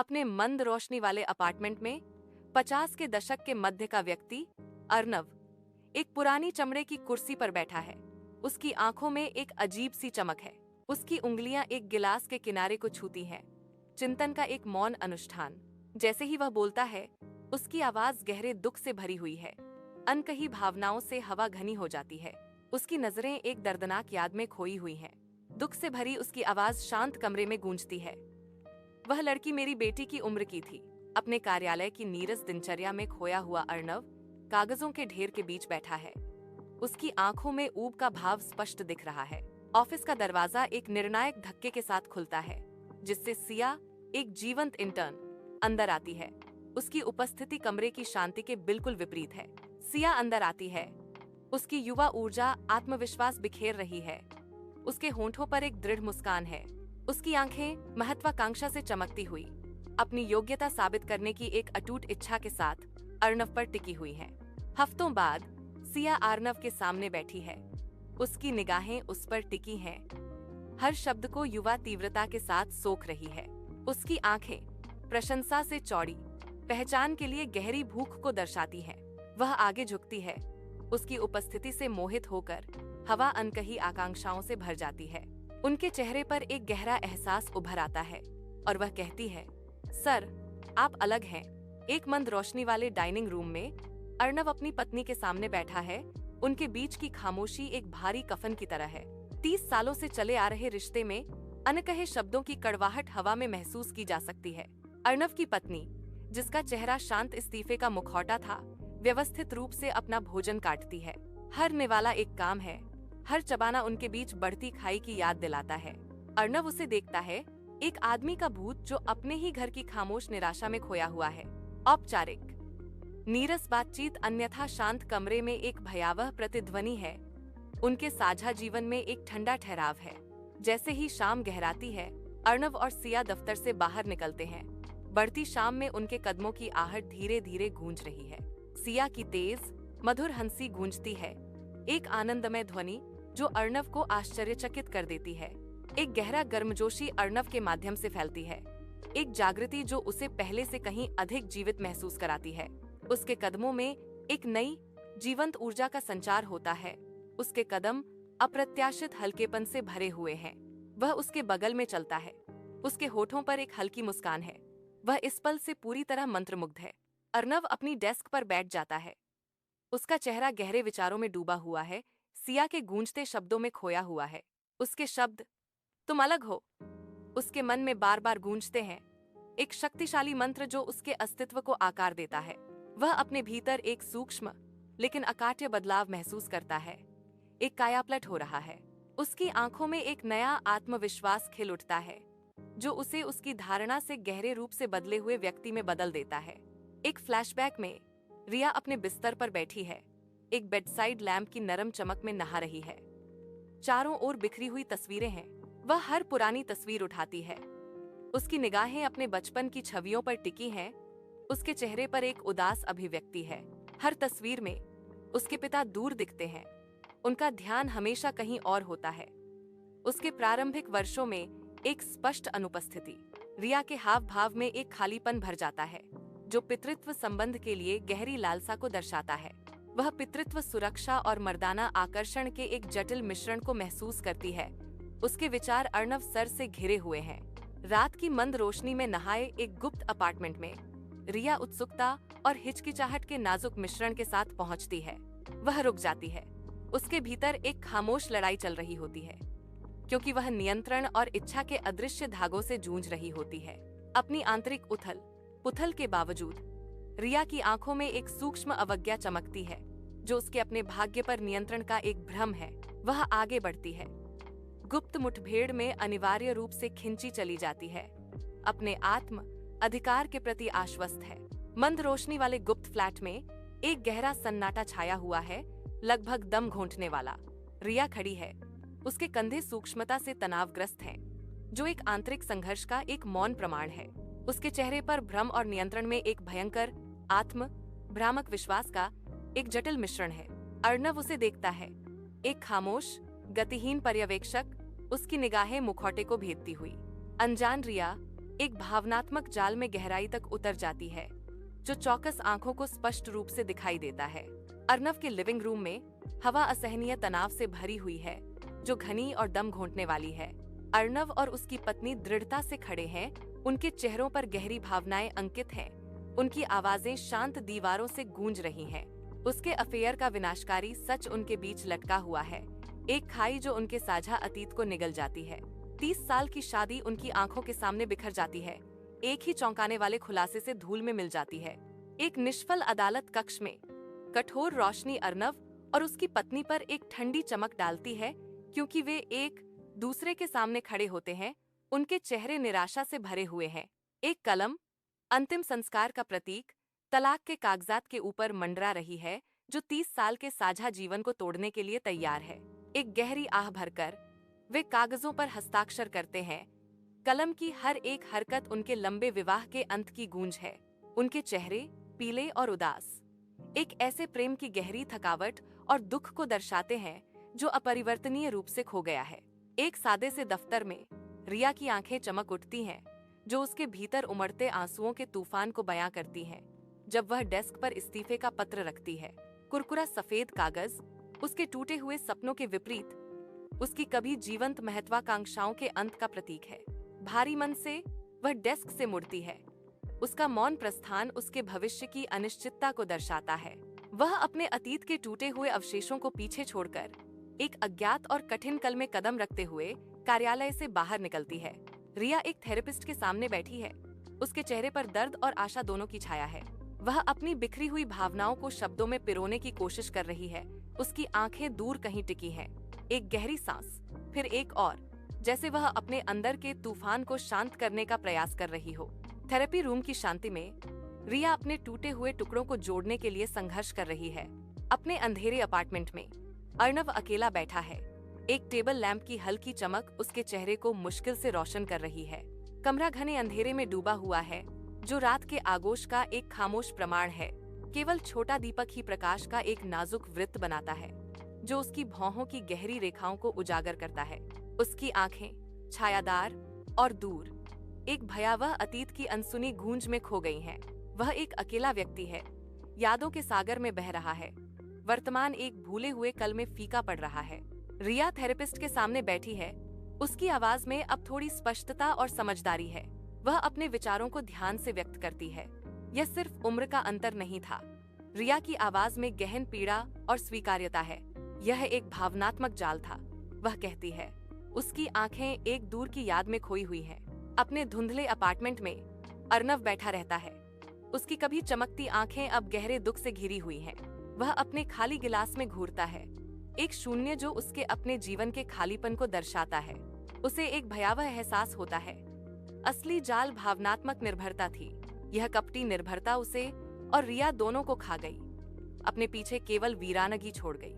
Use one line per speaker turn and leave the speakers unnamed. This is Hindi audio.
अपने मंद रोशनी वाले अपार्टमेंट में 50 के दशक के मध्य का व्यक्ति अर्नव एक पुरानी चमड़े की कुर्सी पर बैठा है। उसकी आंखों में एक अजीब सी चमक है। उसकी उंगलियां एक गिलास के किनारे को छूती हैं। चिंतन का एक मौन अनुष्ठान। जैसे ही वह बोलता है, उसकी आवाज गहरे दुख से भरी हुई है। अनकही भावनाओं से हवा घनी हो जाती है। उसकी नजरें एक दर्दनाक याद में खोई हुई हैं। दुख से भरी उसकी आवाज शांत कमरे में गूंजती है। वह लड़की मेरी बेटी की उम्र की थी। अपने कार्यालय की नीरस दिनचर्या में खोया हुआ अर्नव कागजों के ढेर के बीच बैठा है। उसकी आंखों में ऊब का भाव स्पष्ट दिख रहा है। ऑफिस का दरवाजा एक निर्णायक धक्के के साथ खुलता है, जिससे सिया, एक जीवंत इंटर्न, अंदर आती है। उसकी उपस्थिति कमरे की शांति के बिल्कुल विपरीत है। सिया अंदर आती है। उसकी युवा ऊर्जा आत्मविश्वास बिखेर रही है। उसके होंठों पर एक दृढ़ मुस्कान है। उसकी आंखें महत्वाकांक्षा से चमकती हुई, अपनी योग्यता साबित करने की एक अटूट इच्छा के साथ अर्नव पर टिकी हुई हैं। हफ्तों बाद सिया अर्नव के सामने बैठी है। उसकी निगाहें उस पर टिकी हैं। हर शब्द को युवा तीव्रता के साथ सोख रही है। उसकी आंखें प्रशंसा से चौड़ी, पहचान के लिए गहरी भूख को दर्शाती हैं। वह आगे झुकती है। उसकी उपस्थिति से मोहित होकर हवा अनकही आकांक्षाओं से भर जाती है। उनके चेहरे पर एक गहरा एहसास उभर आता है और वह कहती है, सर, आप अलग हैं। एक मंद रोशनी वाले डाइनिंग रूम में अर्नव अपनी पत्नी के सामने बैठा है। उनके बीच की खामोशी एक भारी कफन की तरह है। 30 सालों से चले आ रहे रिश्ते में अनकहे शब्दों की कड़वाहट हवा में महसूस की जा सकती है। अर्नव की पत्नी, जिसका चेहरा शांत इस्तीफे का मुखौटा था, व्यवस्थित रूप से अपना भोजन काटती है। हर निवाला एक काम है। हर चबाना उनके बीच बढ़ती खाई की याद दिलाता है। अर्नव उसे देखता है, एक आदमी का भूत जो अपने ही घर की खामोश निराशा में खोया हुआ है। औपचारिक नीरस बातचीत, अन्यथा शांत कमरे में एक भयावह प्रतिध्वनि है। उनके साझा जीवन में एक ठंडा ठहराव है। जैसे ही शाम गहराती है, अर्नव और सिया दफ्तर से बाहर निकलते हैं। बढ़ती शाम में उनके कदमों की आहट धीरे धीरे गूंज रही है। सिया की तेज मधुर हंसी गूंजती है, एक आनंदमय ध्वनि जो अर्नव को आश्चर्यचकित कर देती है। एक गहरा गर्मजोशी अर्नव के माध्यम से फैलती है, एक जागृति जो उसे पहले से कहीं अधिक जीवित महसूस कराती है। उसके कदमों में एक नई जीवंत ऊर्जा का संचार होता है। उसके कदम अप्रत्याशित हल्केपन से भरे हुए हैं। वह उसके बगल में चलता है। उसके होठों पर एक हल्की मुस्कान है। वह इस पल से पूरी तरह मंत्रमुग्ध है। अर्नव अपनी डेस्क पर बैठ जाता है। उसका चेहरा गहरे विचारों में डूबा हुआ है, सिया के गूंजते शब्दों में खोया हुआ है। उसके शब्द, तुम अलग हो, उसके मन में बार बार गूंजते हैं, एक शक्तिशाली मंत्र जो उसके अस्तित्व को आकार देता है। वह अपने भीतर एक सूक्ष्म लेकिन अकाट्य बदलाव महसूस करता है। एक कायापलट हो रहा है। उसकी आंखों में एक नया आत्मविश्वास खिल उठता है, जो उसे उसकी धारणा से गहरे रूप से बदले हुए व्यक्ति में बदल देता है। एक फ्लैशबैक में रिया अपने बिस्तर पर बैठी है, एक बेडसाइड लैंप की नरम चमक में नहा रही है। चारों ओर बिखरी हुई तस्वीरें हैं। वह हर पुरानी तस्वीर उठाती है। उसकी निगाहें अपने बचपन की छवियों पर टिकी हैं। उसके चेहरे पर एक उदास अभिव्यक्ति है। हर तस्वीर में उसके पिता दूर दिखते हैं। उनका ध्यान हमेशा कहीं और होता है। उसके प्रारंभिक वर्षों में एक स्पष्ट अनुपस्थिति। रिया के हाव भाव में एक खालीपन भर जाता है, जो पितृत्व संबंध के लिए गहरी लालसा को दर्शाता है। वह पितृत्व, सुरक्षा और मर्दाना आकर्षण के एक जटिल मिश्रण को महसूस करती है। उसके विचार अर्नव सर से घिरे हुए हैं। रात की मंद रोशनी में नहाए एक गुप्त अपार्टमेंट में रिया उत्सुकता और हिचकिचाहट के नाजुक मिश्रण के साथ पहुंचती है। वह रुक जाती है। उसके भीतर एक खामोश लड़ाई चल रही होती है, क्योंकि वह नियंत्रण और इच्छा के अदृश्य धागों से जूझ रही होती है। अपनी आंतरिक उथल पुथल के बावजूद रिया की आंखों में एक सूक्ष्म अवज्ञा चमकती है, जो उसके अपने भाग्य पर नियंत्रण का एक भ्रम है। वह आगे बढ़ती है, गुप्त मुठभेड़ में अनिवार्य रूप से खिंची चली जाती है। अपने आत्म अधिकार के प्रति आश्वस्त है। मंद रोशनी वाले गुप्त फ्लैट में एक गहरा सन्नाटा छाया हुआ है, लगभग दम घोंटने वाला। रिया खड़ी है। उसके कंधे सूक्ष्मता से तनावग्रस्त हैं, जो एक आंतरिक संघर्ष का एक मौन प्रमाण है। उसके चेहरे पर भ्रम और नियंत्रण में एक भयंकर आत्म भ्रामक विश्वास का एक जटिल मिश्रण है। अर्नव उसे देखता है, एक खामोश गतिहीन पर्यवेक्षक, उसकी निगाहें मुखौटे को भेदती हुई। अनजान रिया एक भावनात्मक जाल में गहराई तक उतर जाती है, जो चौकस आंखों को स्पष्ट रूप से दिखाई देता है। अर्नव के लिविंग रूम में हवा असहनीय तनाव से भरी हुई है, जो घनी और दम घोंटने वाली है। अर्नव और उसकी पत्नी दृढ़ता से खड़े हैं, उनके चेहरों पर गहरी भावनाएं अंकित हैं। उनकी आवाजें शांत दीवारों से गूंज रही हैं। उसके अफेयर का विनाशकारी सच उनके बीच लटका हुआ है, एक खाई जो उनके साझा अतीत को निगल जाती है। 30 साल की शादी उनकी आंखों के सामने बिखर जाती है, एक ही चौंकाने वाले खुलासे से धूल में मिल जाती है। एक निष्फल अदालत कक्ष में कठोर रोशनी अर्नव और उसकी पत्नी पर एक ठंडी चमक डालती है, क्योंकि वे एक दूसरे के सामने खड़े होते हैं। उनके चेहरे निराशा से भरे हुए हैं। एक कलम, अंतिम संस्कार का प्रतीक, तलाक के कागजात के ऊपर मंडरा रही है, जो 30 साल के साझा जीवन को तोड़ने के लिए तैयार है। एक गहरी आह भरकर वे कागजों पर हस्ताक्षर करते हैं। कलम की हर एक हरकत उनके लंबे विवाह के अंत की गूंज है। उनके चेहरे पीले और उदास एक ऐसे प्रेम की गहरी थकावट और दुख को दर्शाते हैं, जो अपरिवर्तनीय रूप से खो गया है। एक सादे से दफ्तर में रिया की आंखें चमक उठती हैं, जो उसके भीतर उमड़ते आंसुओं के तूफान को बयां करती हैं। जब वह डेस्क पर इस्तीफे का पत्र रखती है, कुरकुरा सफेद कागज उसके टूटे हुए सपनों के विपरीत उसकी कभी जीवंत महत्वाकांक्षाओं के अंत का प्रतीक है। भारी मन से वह डेस्क से मुड़ती है। उसका मौन प्रस्थान उसके भविष्य की अनिश्चितता को दर्शाता है। वह अपने अतीत के टूटे हुए अवशेषों को पीछे छोड़कर एक अज्ञात और कठिन कल में कदम रखते हुए कार्यालय से बाहर निकलती है। रिया एक थेरेपिस्ट के सामने बैठी है। उसके चेहरे पर दर्द और आशा दोनों की छाया है। वह अपनी बिखरी हुई भावनाओं को शब्दों में पिरोने की कोशिश कर रही है। उसकी आंखें दूर कहीं टिकी हैं। एक गहरी सांस, फिर एक और, जैसे वह अपने अंदर के तूफान को शांत करने का प्रयास कर रही हो। थेरेपी रूम की शांति में रिया अपने टूटे हुए टुकड़ों को जोड़ने के लिए संघर्ष कर रही है। अपने अंधेरे अपार्टमेंट में अर्नव अकेला बैठा है। एक टेबल लैंप की हल्की चमक उसके चेहरे को मुश्किल से रोशन कर रही है। कमरा घने अंधेरे में डूबा हुआ है, जो रात के आगोश का एक खामोश प्रमाण है। केवल छोटा दीपक ही प्रकाश का एक नाजुक वृत्त बनाता है, जो उसकी भौहों की गहरी रेखाओं को उजागर करता है। उसकी आंखें छायादार और दूर एक भयावह अतीत की अनसुनी गूंज में खो गई हैं। वह एक अकेला व्यक्ति है, यादों के सागर में बह रहा है। वर्तमान एक भूले हुए कल में फीका पड़ रहा है। रिया थेरेपिस्ट के सामने बैठी है। उसकी आवाज में अब थोड़ी स्पष्टता और समझदारी है। वह अपने विचारों को ध्यान से व्यक्त करती है। यह सिर्फ उम्र का अंतर नहीं था। रिया की आवाज में गहन पीड़ा और स्वीकार्यता है। यह एक भावनात्मक जाल था, वह कहती है। उसकी आंखें एक दूर की याद में खोई हुई हैं। अपने धुंधले अपार्टमेंट में अर्नव बैठा रहता है। उसकी कभी चमकती आंखें अब गहरे दुख से घिरी हुई हैं। वह अपने खाली गिलास में घूरता है, एक शून्य जो उसके अपने जीवन के खालीपन को दर्शाता है। उसे एक भयावह एहसास होता है। असली जाल भावनात्मक निर्भरता थी। यह कपटी निर्भरता उसे और रिया दोनों को खा गई, अपने पीछे केवल वीरानगी छोड़ गई।